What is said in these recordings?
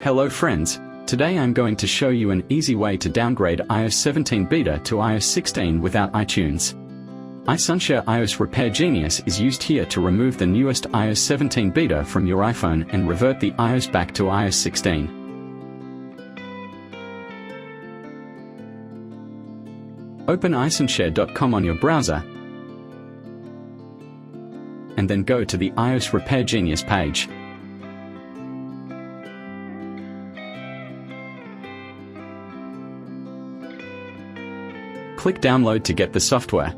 Hello friends, today I'm going to show you an easy way to downgrade iOS 17 beta to iOS 16 without iTunes. iSunshare iOS Repair Genius is used here to remove the newest iOS 17 beta from your iPhone and revert the iOS back to iOS 16. Open iSunshare.com on your browser and then go to the iOS Repair Genius page. Click Download to get the software.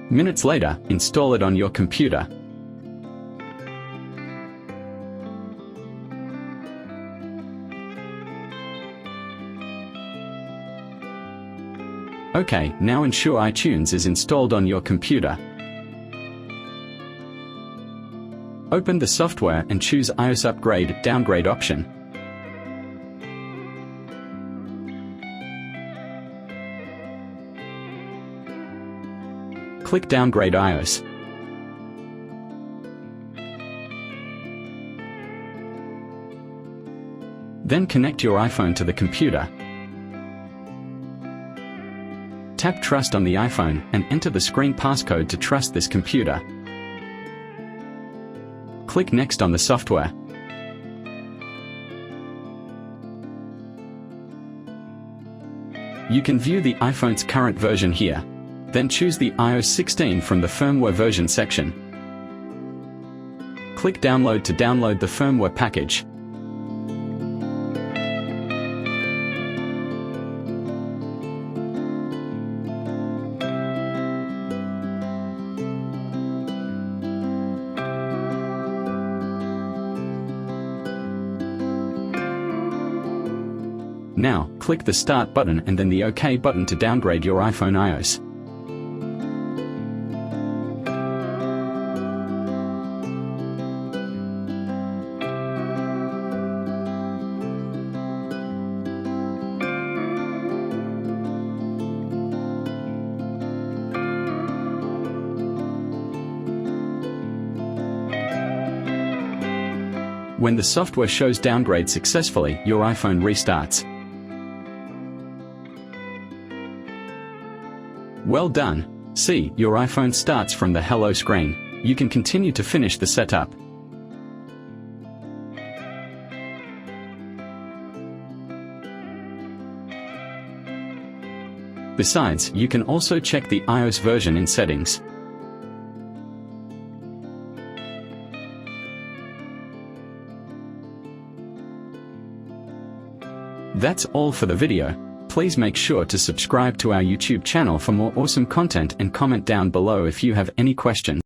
Minutes later, install it on your computer. OK, now ensure iTunes is installed on your computer. Open the software and choose iOS Upgrade Downgrade option. Click Downgrade iOS. Then connect your iPhone to the computer. Tap Trust on the iPhone and enter the screen passcode to trust this computer. Click Next on the software. You can view the iPhone's current version here. Then choose the iOS 16 from the firmware version section. Click Download to download the firmware package. Now, click the Start button and then the OK button to downgrade your iPhone iOS. When the software shows downgrade successfully, your iPhone restarts. Well done! See, your iPhone starts from the Hello screen. You can continue to finish the setup. Besides, you can also check the iOS version in Settings. That's all for the video. Please make sure to subscribe to our YouTube channel for more awesome content and comment down below if you have any questions.